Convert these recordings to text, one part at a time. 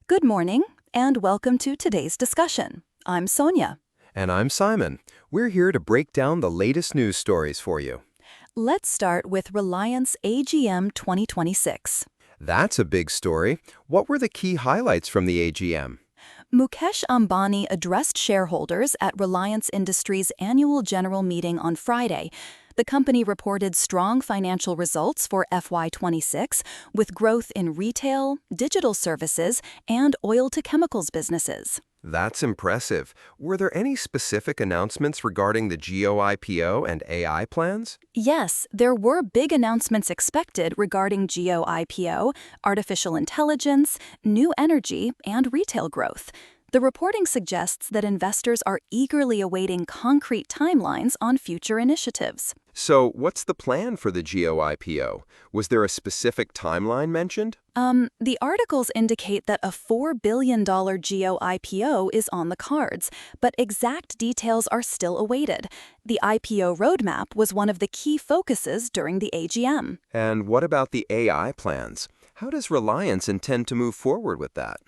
Good morning, and welcome to today's discussion. I'm Sonia. And I'm Simon. We're here to break down the latest news stories for you. Let's start with Reliance AGM 2026. That's a big story. What were the key highlights from the AGM? Mukesh Ambani addressed shareholders at Reliance Industries' annual general meeting on Friday. The company reported strong financial results for FY26, with growth in retail, digital services, and oil-to-chemicals businesses. That's impressive. Were there any specific announcements regarding the Geo IPO and AI plans? Yes, there were big announcements expected regarding Geo IPO, artificial intelligence, new energy, and retail growth. The reporting suggests that investors are eagerly awaiting concrete timelines on future initiatives. So, what's the plan for the Geo IPO? Was there a specific timeline mentioned? The articles indicate that a $4 billion Geo IPO is on the cards, but exact details are still awaited. The IPO roadmap was one of the key focuses during the AGM. And what about the AI plans? How does Reliance intend to move forward with that?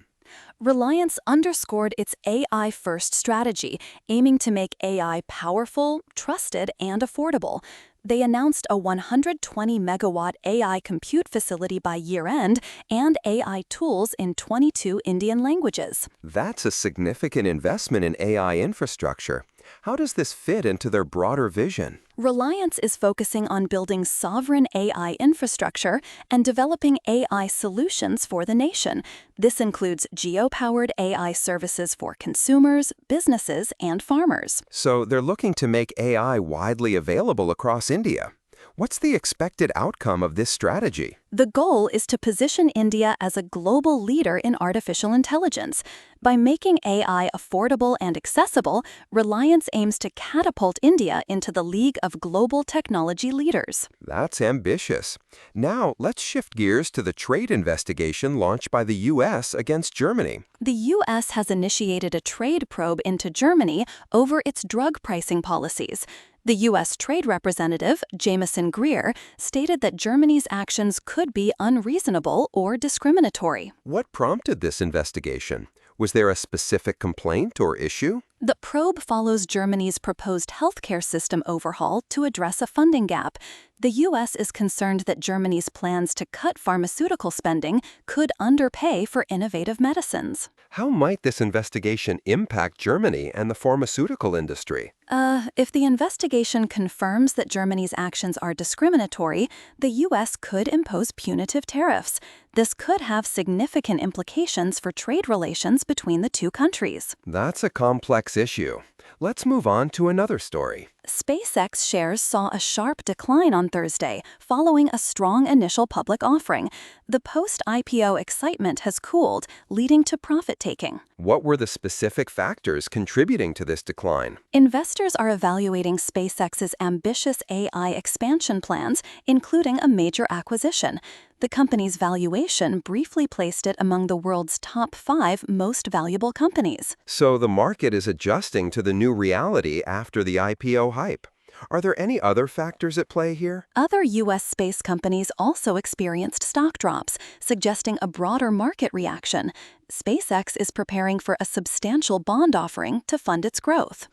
Reliance underscored its AI-first strategy, aiming to make AI powerful, trusted, and affordable. They announced a 120-megawatt AI compute facility by year-end and AI tools in 22 Indian languages. That's a significant investment in AI infrastructure. How does this fit into their broader vision? Reliance is focusing on building sovereign AI infrastructure and developing AI solutions for the nation. This includes geo-powered AI services for consumers, businesses, and farmers. So they're looking to make AI widely available across India. What's the expected outcome of this strategy? The goal is to position India as a global leader in artificial intelligence. By making AI affordable and accessible, Reliance aims to catapult India into the league of global technology leaders. That's ambitious. Now, let's shift gears to the trade investigation launched by the U.S. against Germany. The U.S. has initiated a trade probe into Germany over its drug pricing policies. The U.S. Trade Representative, Jameson Greer, stated that Germany's actions could be unreasonable or discriminatory. What prompted this investigation? Was there a specific complaint or issue? The probe follows Germany's proposed healthcare system overhaul to address a funding gap. The U.S. is concerned that Germany's plans to cut pharmaceutical spending could underpay for innovative medicines. How might this investigation impact Germany and the pharmaceutical industry? If the investigation confirms that Germany's actions are discriminatory, the U.S. could impose punitive tariffs. This could have significant implications for trade relations between the two countries. That's a complex issue. Let's move on to another story. SpaceX shares saw a sharp decline on Thursday, following a strong initial public offering. The post-IPO excitement has cooled, leading to profit-taking. What were the specific factors contributing to this decline? Investors are evaluating SpaceX's ambitious AI expansion plans, including a major acquisition. The company's valuation briefly placed it among the world's top 5 most valuable companies. So the market is adjusting to the new reality after the IPO hype. Are there any other factors at play here? Other U.S. space companies also experienced stock drops, suggesting a broader market reaction. SpaceX is preparing for a substantial bond offering to fund its growth.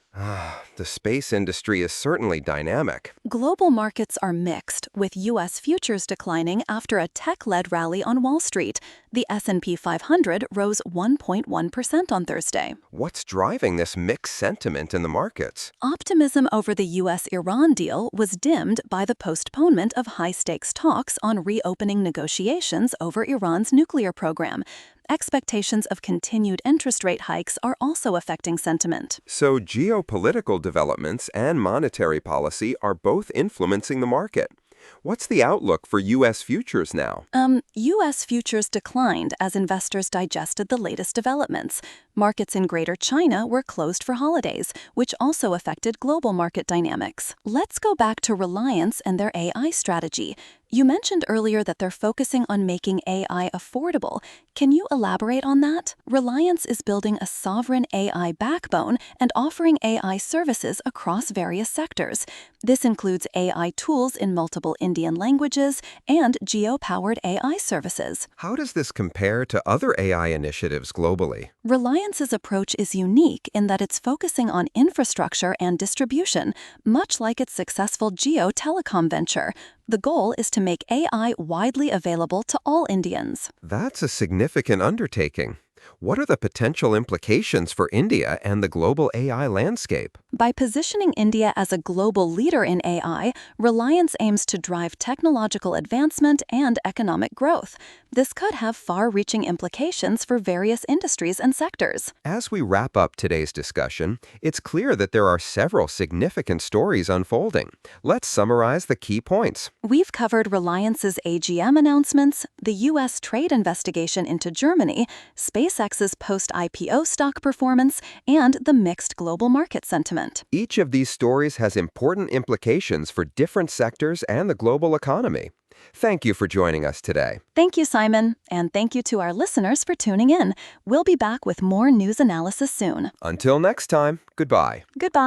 The space industry is certainly dynamic. Global markets are mixed, with U.S. futures declining after a tech-led rally on Wall Street. The S&P 500 rose 1.1% on Thursday. What's driving this mixed sentiment in the markets? Optimism over the U.S.-Iran deal was dimmed by the postponement of high-stakes talks on reopening negotiations over Iran's nuclear program. Expectations of continued interest rate hikes are also affecting sentiment. So geopolitical developments and monetary policy are both influencing the market. What's the outlook for U.S. futures now? U.S. futures declined as investors digested the latest developments. Markets in Greater China were closed for holidays, which also affected global market dynamics. Let's go back to Reliance and their AI strategy. You mentioned earlier that they're focusing on making AI affordable. Can you elaborate on that? Reliance is building a sovereign AI backbone and offering AI services across various sectors. This includes AI tools in multiple Indian languages and geo-powered AI services. How does this compare to other AI initiatives globally? Reliance's approach is unique in that it's focusing on infrastructure and distribution, much like its successful Geo Telecom venture. The goal is to make AI widely available to all Indians. That's a significant undertaking. What are the potential implications for India and the global AI landscape? By positioning India as a global leader in AI, Reliance aims to drive technological advancement and economic growth. This could have far-reaching implications for various industries and sectors. As we wrap up today's discussion, it's clear that there are several significant stories unfolding. Let's summarize the key points. We've covered Reliance's AGM announcements, the U.S. trade investigation into Germany, SpaceX's post-IPO stock performance, and the mixed global market sentiment. Each of these stories has important implications for different sectors and the global economy. Thank you for joining us today. Thank you, Simon, and thank you to our listeners for tuning in. We'll be back with more news analysis soon. Until next time, goodbye. Goodbye.